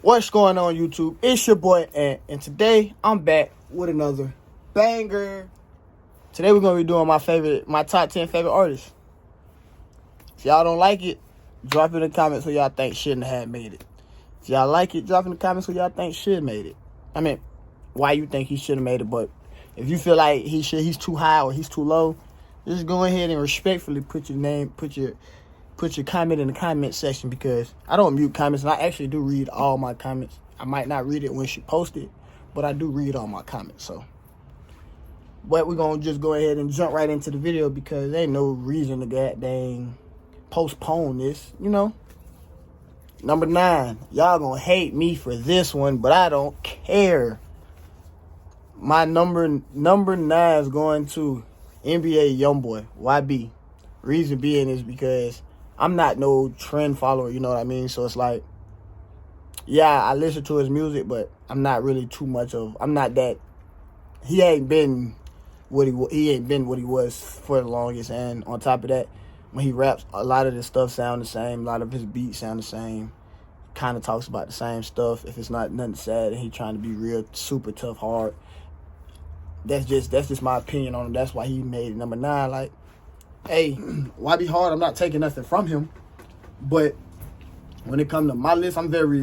What's going on, YouTube? It's your boy Ant, and today I'm back with another banger. Today we're gonna be doing my top 10 favorite artists. If y'all don't like it, drop it in the comments who y'all think shouldn't have made it. If y'all like it, drop in the comments who y'all think should have made it. I mean, why you think he should have made it, but if you feel like he's too high or he's too low, just go ahead and respectfully put your name, put your comment in the comment section, because I don't mute comments, and I actually do read all my comments. I might not read it when she posted, but I do read all my comments. So, but we're going to just go ahead and jump right into the video, because there ain't no reason to goddamn postpone this, you know. Number 9. Y'all going to hate me for this one, but I don't care. My number 9 is going to NBA Youngboy, YB. Reason being is because I'm not no trend follower, you know what I mean? So it's like, yeah, I listen to his music, but I'm not really too much of, I'm not that, he ain't been what he was for the longest. And on top of that, when he raps, a lot of his stuff sound the same, a lot of his beats sound the same, kind of talks about the same stuff. If it's not nothing sad and he trying to be real super tough, hard, that's just my opinion on him. That's why he made it number 9. Like, hey, why be hard? I'm not taking nothing from him. But when it comes to my list, I'm very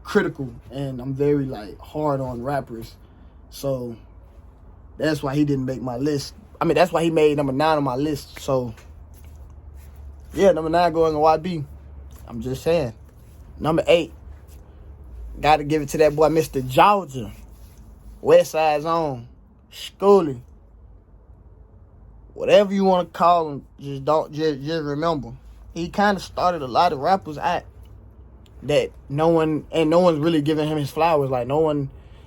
critical, and I'm very like hard on rappers. So that's why he didn't make my list. I mean, that's why he made number 9 on my list. So yeah, number 9 going to YB. I'm just saying. Number 8, got to give it to that boy, Mr. Georgia. West Side Zone. Schoolie, whatever you want to call him, just remember, he kind of started a lot of rappers out that no one's really giving him his flowers. Like,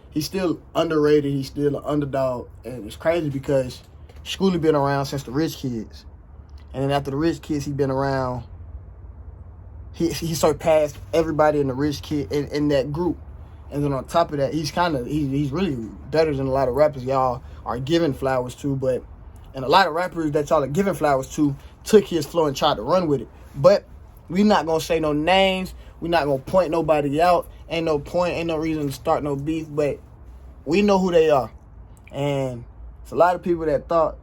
he's still underrated, he's still an underdog, and it's crazy because Schoolie been around since the Rich Kids, and then after the Rich Kids, he been around. He surpassed everybody in the Rich Kid in that group. And then on top of that, he's really better than a lot of rappers y'all are giving flowers to. And a lot of rappers that y'all are giving flowers to took his flow and tried to run with it. But we not going to say no names. We not going to point nobody out. Ain't no point, ain't no reason to start no beef. But we know who they are. And it's a lot of people that thought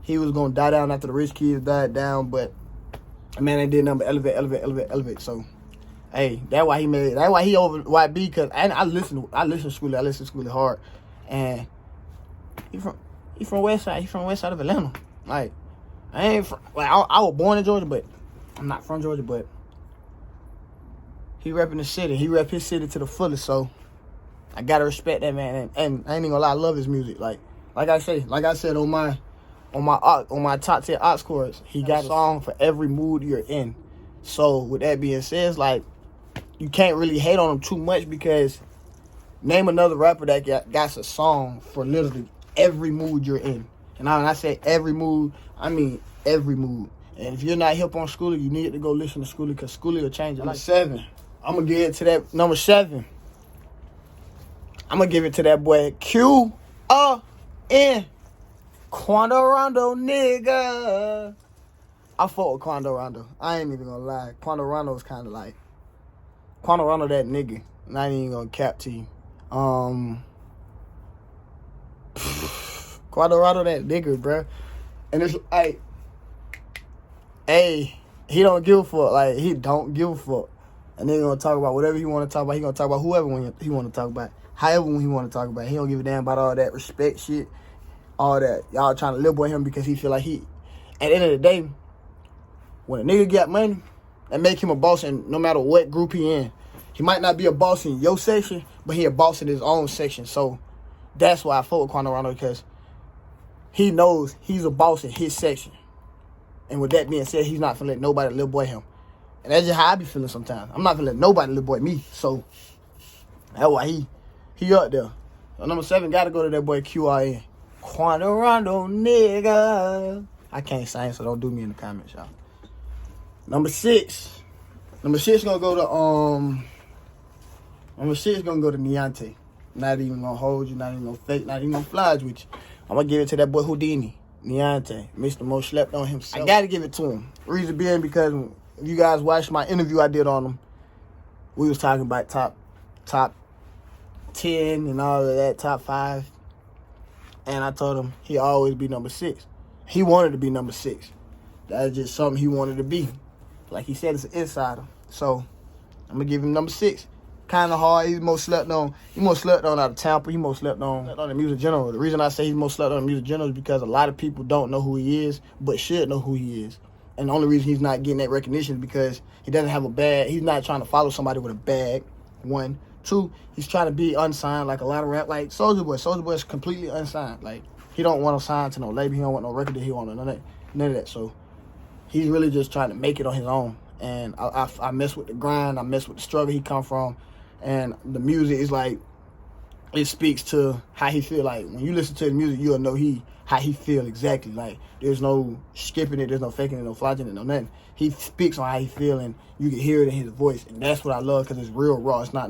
he was going to die down after the Rich Kids died down. But, man, they did number elevate. So, hey, that's why he over YB, because I listen to Schoolie. I listen to Schoolie hard. And he from West Side. He from West Side of Atlanta. Like, I was born in Georgia, but I'm not from Georgia. But he repping the city. He rep his city to the fullest. So I gotta respect that man. And I ain't even gonna lie, I love his music. Like I said on my top 10 aux chords, he got a song for every mood you're in. So with that being said, it's like, you can't really hate on him too much, because name another rapper that got a song for literally every mood you're in. And when I say every mood, I mean every mood. And if you're not hip on Schoolie, you need to go listen to Schoolie, because Schoolie will change it. Number 7, I'm going to give it to that. Number 7, I'm going to give it to that boy Q-U-N. Quando Rondo, nigga. I fought with Quando Rondo. I ain't even going to lie. Quando Rondo is kind of like, Quando Rondo that nigga. And I ain't even gonna cap to you. Quando Rondo that nigga, bro. And it's like, hey, he don't give a fuck. Like, he don't give a fuck. And then he gonna talk about whatever he want to talk about. He gonna talk about whoever he want to talk about. However he want to talk about. He don't give a damn about all that respect shit. All that. Y'all trying to live with him because he feel like he, at the end of the day, when a nigga got money, that make him a boss in no matter what group he in. He might not be a boss in your section, but he a boss in his own section. So that's why I fought with Quando Rondo, because he knows he's a boss in his section. And with that being said, he's not finna let nobody little boy him. And that's just how I be feeling sometimes. I'm not finna let nobody little boy me. So that's why he up there. So number 7 gotta go to that boy QRN. Quando Rondo, nigga. I can't sing, so don't do me in the comments, y'all. Number 6 gonna go to Neonte. Not even gonna hold you, not even gonna fake, not even gonna fly with you. I'm gonna give it to that boy Houdini. Neonte, Mr. Mo slept on himself. I gotta give it to him. Reason being because if you guys watched my interview I did on him, we was talking about top 10 and all of that, top 5. And I told him he always be number 6. He wanted to be number 6. That's just something he wanted to be. Like he said, it's an insider. So I'm gonna give him number 6. Kind of hard. He's most slept on. He most slept on out of Tampa. He most slept on the music general. The reason I say he's most slept on the music general is because a lot of people don't know who he is, but should know who he is. And the only reason he's not getting that recognition is because he doesn't have a bag. He's not trying to follow somebody with a bag. 1, 2. He's trying to be unsigned like a lot of rap. Like Soulja Boy. Soulja Boy is completely unsigned. Like he don't want to sign to no label. He don't want no record deal. He want none of that. So he's really just trying to make it on his own. And I mess with the grind. I mess with the struggle he come from. And the music is like, it speaks to how he feel. Like when you listen to the music, you'll know how he feel exactly. Like there's no skipping it, there's no faking it, no flogging it, no nothing. He speaks on how he feel, and you can hear it in his voice, and that's what I love because it's real raw. It's not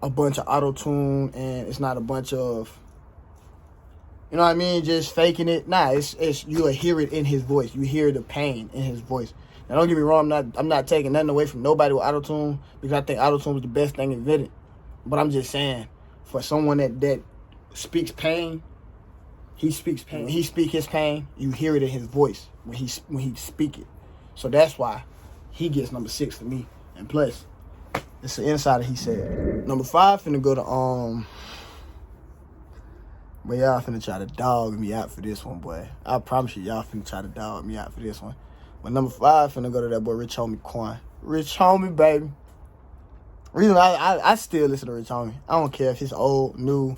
a bunch of auto tune, and it's not a bunch of, you know what I mean, just faking it. Nah, it's you'll hear it in his voice. You hear the pain in his voice. Now, don't get me wrong, I'm not taking nothing away from nobody with auto-tune because I think auto-tune was the best thing invented. But I'm just saying, for someone that speaks pain, he speaks pain. When he speak his pain, you hear it in his voice when he speak it. So that's why he gets number 6 for me. And plus, it's the insider, he said. Number 5 finna go to, but y'all finna try to dog me out for this one, boy. I promise you, y'all finna try to dog me out for this one. But number 5 finna go to that boy Rich Homie Quan. Rich Homie, baby. Reason I still listen to Rich Homie. I don't care if it's old, new,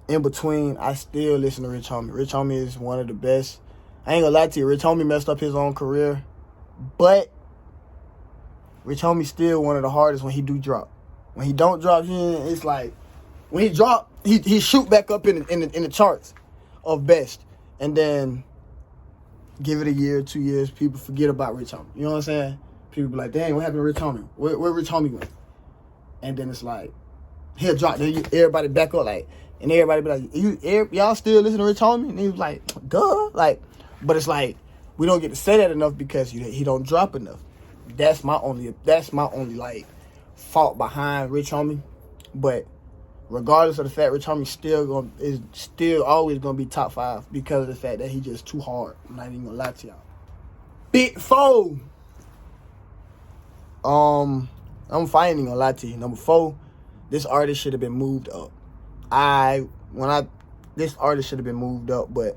in between. I still listen to Rich Homie. Rich Homie is one of the best. I ain't gonna lie to you. Rich Homie messed up his own career, but Rich Homie still one of the hardest when he do drop. When he don't drop, it's like when he drop, he shoot back up in the charts of best, and then give it a year, 2 years, people forget about Rich Homie. You know what I'm saying? People be like, dang, what happened to Rich Homie? Where Rich Homie went? And then it's like, he'll drop, then everybody back up, like, and everybody be like, y'all still listen to Rich Homie? And he was like, duh. Like, but it's like, we don't get to say that enough because he don't drop enough. That's my only like fault behind Rich Homie. But regardless of the fact, Rich Homie is still always gonna be top 5 because of the fact that he just too hard. I'm not even gonna lie to y'all. Big 4. I'm finally gonna lie to you. Number 4, this artist should have been moved up. This artist should have been moved up, but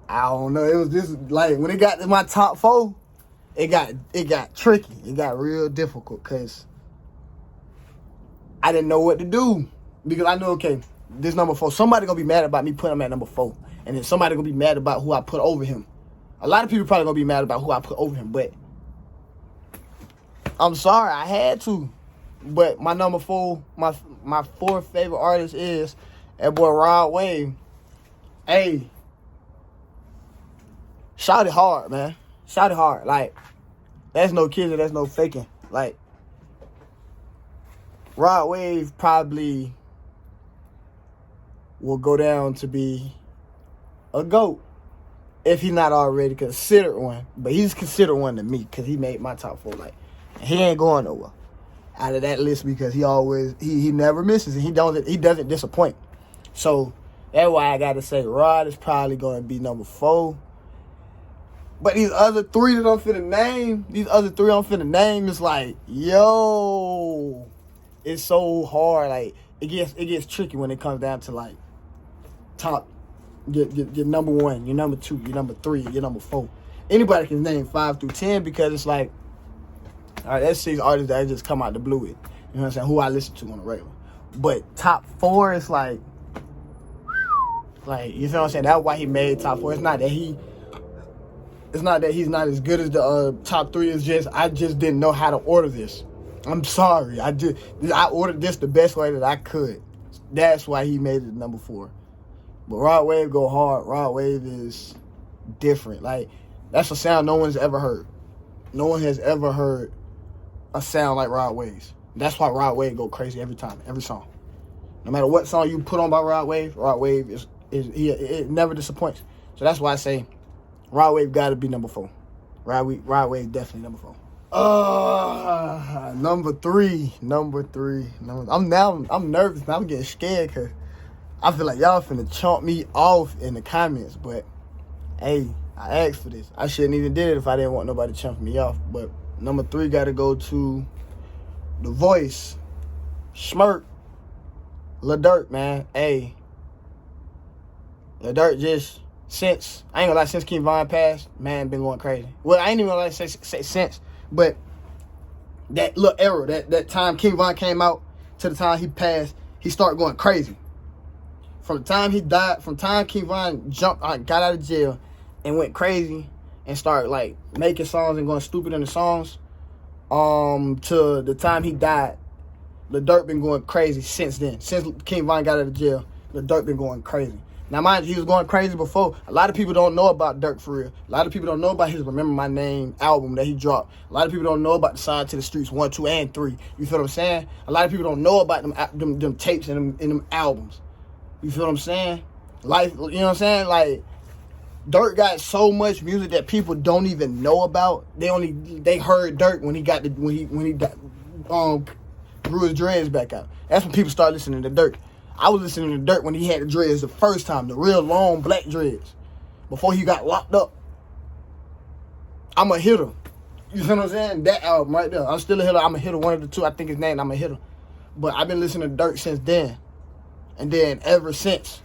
I don't know. It was just like when it got to my top 4, it got tricky. It got real difficult because I didn't know what to do because I knew, okay, this number 4, somebody gonna be mad about me putting him at number 4, and then somebody gonna be mad about who I put over him. A lot of people probably gonna be mad about who I put over him, but I'm sorry, I had to. But my number 4, my 4th favorite artist is that boy Rod Wave. Hey, shout it hard, man. Shout it hard. Like, that's no kidding, that's no faking. Like, Rod Wave probably will go down to be a GOAT if he's not already considered one. But he's considered one to me because he made my top 4. Like, he ain't going nowhere out of that list because he never misses and he doesn't disappoint. So that's why I got to say Rod is probably going to be number 4. But these other 3 that I'm finna name, is like, yo, it's so hard. Like it gets tricky when it comes down to like top, your number 1, your number 2, your number 3, your number 4. Anybody can name 5 through 10 because it's like, all right, that's 6 artists that just come out the blue with. You know what I'm saying? Who I listen to on a regular. But top 4 is like, you know what I'm saying? That's why he made top 4. It's not that he's not as good as the top 3. It's just I just didn't know how to order this. I'm sorry. I ordered this the best way that I could. That's why he made it number 4. But Rod Wave go hard. Rod Wave is different. Like, that's a sound no one's ever heard. No one has ever heard a sound like Rod Wave's. That's why Rod Wave go crazy every time, every song. No matter what song you put on by Rod Wave it never disappoints. So that's why I say Rod Wave got to be number 4. Rod Wave definitely number 4. Number three. I'm nervous. I'm getting scared because I feel like y'all finna chomp me off in the comments. But hey, I asked for this. I shouldn't even did it if I didn't want nobody chomping me off. But number 3 got to go to The Voice, Schmirk, Lil Durk, man. Hey, Lil Durk just since King Von passed, man, been going crazy. Well, I ain't even gonna say since. But that little era, that time King Von came out to the time he passed, he started going crazy. From the time he died, from time King Von got out of jail and went crazy and started like making songs and going stupid in the songs, to the time he died, Lil Durk been going crazy since then. Since King Von got out of jail, Lil Durk been going crazy. Now, mind you, he was going crazy before. A lot of people don't know about Durk for real. A lot of people don't know about his Remember My Name album that he dropped. A lot of people don't know about the Sign to the Streets 1, 2, and 3. You feel what I'm saying? A lot of people don't know about them tapes and them albums. You feel what I'm saying? Life, you know what I'm saying? Like, Durk got so much music that people don't even know about. They heard Durk when he grew his dreads back out. That's when people started listening to Durk. I was listening to Durk when he had the dreads the first time, the real long black dreads, before he got locked up. I'm a hitter. You feel what I'm saying? That album right there. I'm still a hitter. I'm a hitter. One of the two. I think his name, I'm a hitter. But I've been listening to Durk since then. And then ever since.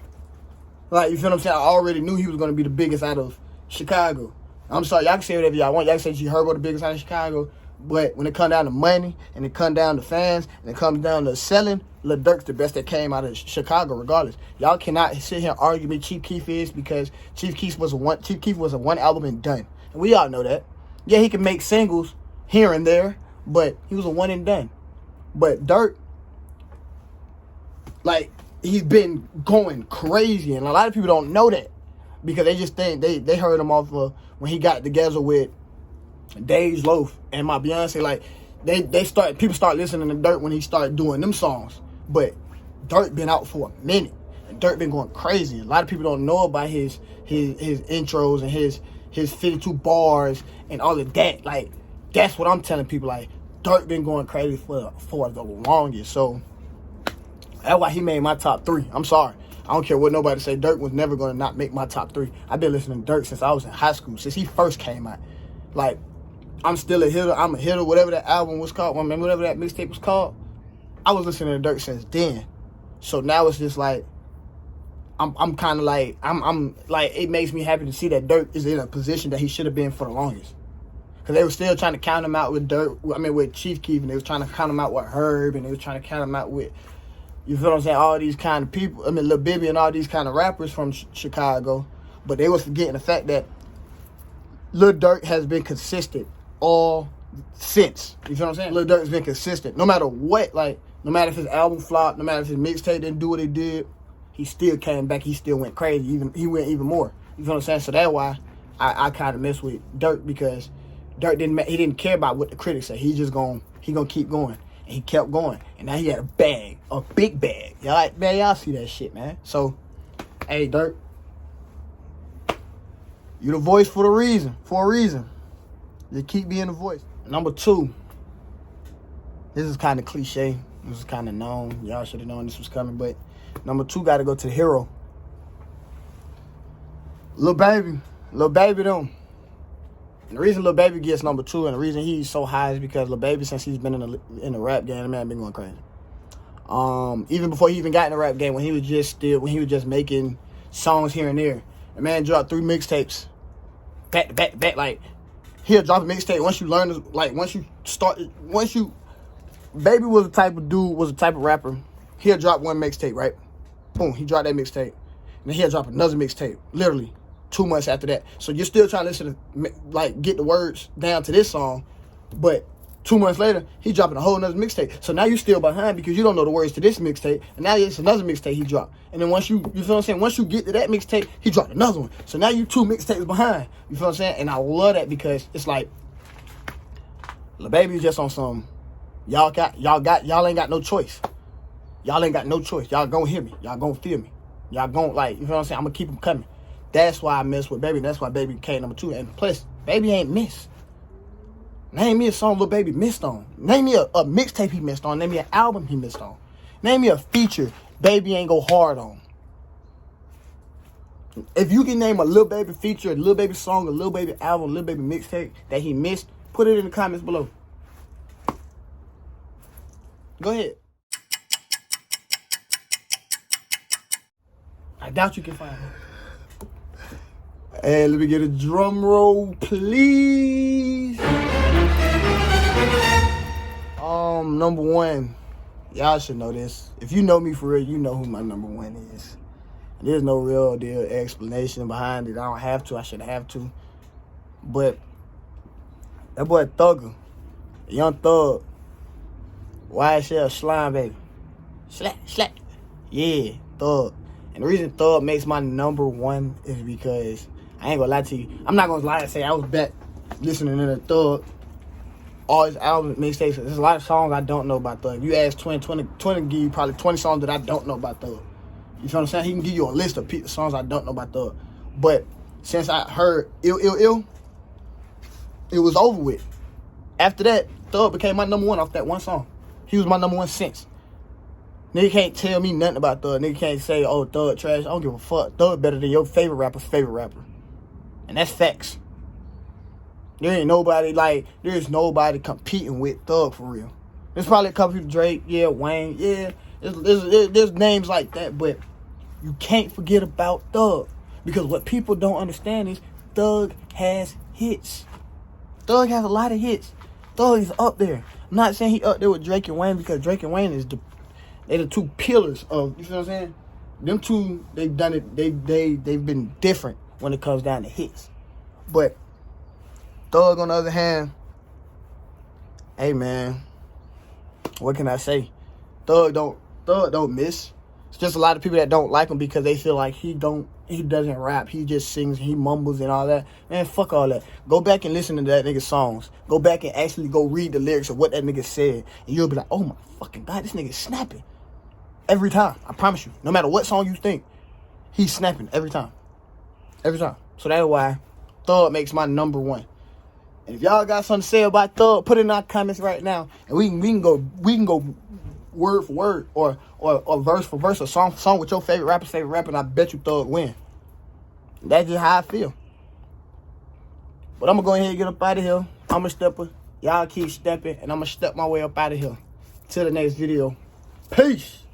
Like, you feel what I'm saying? I already knew he was going to be the biggest out of Chicago. I'm sorry. Y'all can say whatever y'all want. Y'all can say G Herbo the biggest out of Chicago. But when it comes down to money, and it comes down to fans, and it comes down to selling, Lil Durk's the best that came out of Chicago, regardless. Y'all cannot sit here and argue me Chief Keef is, because Chief Keef was a one album and done. And we all know that. Yeah, he can make singles here and there, but he was a one and done. But Durk, like, he's been going crazy, and a lot of people don't know that because they just think they heard him off of when he got together with Dej Loaf and my Beyonce. Like, people start listening to Durk when he started doing them songs. But Durk been out for a minute, and Durk been going crazy. A lot of people don't know about his intros and his 52 bars and all of that. Like, that's what I'm telling people. Like, Durk been going crazy for the longest. So that's why he made my top 3. I'm sorry. I don't care what nobody say. Durk was never going to not make my top 3. I've been listening to Durk since I was in high school, since he first came out. Like, I'm still a hitter. I'm a hitter. Whatever that album was called, whatever that mixtape was called, I was listening to Durk since then. So now it's just like, I'm kind of like, I'm like, it makes me happy to see that Durk is in a position that he should have been for the longest. Because they were still trying to count him out with with Chief Keef, and they was trying to count him out with Herb, and they was trying to count him out with, you feel what I'm saying, all these kind of people, Lil Bibby and all these kind of rappers from Chicago. But they was forgetting the fact that Lil Durk has been consistent all since. You feel what I'm saying? Lil Durk has been consistent. No matter what, like, no matter if his album flopped, no matter if his mixtape didn't do what it did, he still came back. He still went crazy. He went even more. You feel what I'm saying? So that's why I kind of mess with Durk, because Durk didn't care about what the critics say. He gonna keep going. And he kept going. And now he had a big bag. Y'all see that shit, man. So, hey, Durk, you the voice for a reason. You keep being the voice. Number 2. This is kind of cliche. This is kind of known. Y'all should have known this was coming. But number 2 got to go to the hero. Lil Baby them. And the reason Lil Baby gets number 2 and the reason he's so high is because Lil Baby, since he's been in the rap game, the man been going crazy. Even before he even got in the rap game, when he was just making songs here and there, the man dropped 3 mixtapes back to back. Like, he'll drop a mixtape once you learn, like, Baby was the type of rapper. He'll drop 1 mixtape, right? Boom, he dropped that mixtape. And then he'll drop another mixtape, literally 2 months after that. So you're still trying to listen to, like, get the words down to this song, but 2 months later, he dropping a whole nother mixtape. So now you're still behind because you don't know the words to this mixtape, and now it's another mixtape he dropped. And then once you feel what I'm saying, once you get to that mixtape, he dropped another one. So now you 2 mixtapes behind. You feel what I'm saying? And I love that because it's like, Lil Baby's just on some, y'all ain't got no choice. Y'all ain't got no choice. Y'all gonna hear me. Y'all gonna feel me. Y'all gonna, like, you know what I'm saying? I'm gonna keep them coming. That's why I mess with Baby. That's why Baby came number 2. And plus, Baby ain't missed. Name me a song Lil Baby missed on. Name me a mixtape he missed on. Name me an album he missed on. Name me a feature Baby ain't go hard on. If you can name a Lil Baby feature, a Lil Baby song, a Lil Baby album, a Lil Baby mixtape that he missed, put it in the comments below. Go ahead. I doubt you can find it. Hey, let me get a drum roll, please. Number 1. Y'all should know this. If you know me for real, you know who my number 1 is. There's no real deal explanation behind it. I don't have to. I should have to. But that boy Thugger, Young Thug, YSL Slime Baby. Slap. Yeah, Thug. And the reason Thug makes my number 1 is because, I ain't gonna lie to you, I'm not gonna lie and say I was back listening to the Thug, all his albums, mixtapes. There's a lot of songs I don't know about Thug. If you ask 20 give you probably 20 songs that I don't know about Thug. You feel what I'm saying? He can give you a list of songs I don't know about Thug. But since I heard Ill, it was over with. After that, Thug became my number 1 off that one song. He was my number 1 since. Nigga can't tell me nothing about Thug. Nigga can't say, oh, Thug trash. I don't give a fuck. Thug better than your favorite rapper's favorite rapper. And that's facts. There's nobody competing with Thug for real. There's probably a couple people, Drake, yeah, Wayne, yeah. There's names like that, but you can't forget about Thug. Because what people don't understand is Thug has hits. Thug has a lot of hits. Thug is up there. I'm not saying he up there with Drake and Wayne because Drake and Wayne they're the 2 pillars of, you feel what I'm saying? Them 2, they've done it, they've been different when it comes down to hits. But Thug, on the other hand, hey man, what can I say? Thug don't miss. It's just a lot of people that don't like him because they feel like he doesn't rap. He just sings, he mumbles and all that. Man, fuck all that. Go back and listen to that nigga's songs. Go back and actually go read the lyrics of what that nigga said. And you'll be like, oh my fucking God, this nigga's snapping. Every time. I promise you. No matter what song you think, he's snapping every time. Every time. So that's why Thug makes my number 1. And if y'all got something to say about Thug, put it in our comments right now. And we can go word for word or verse for verse, or song for song with your favorite rapper, and I bet you Thug win. That's just how I feel. But I'm gonna go ahead and get up out of here. I'm a stepper. Y'all keep stepping, and I'm gonna step my way up out of here. Till the next video. Peace.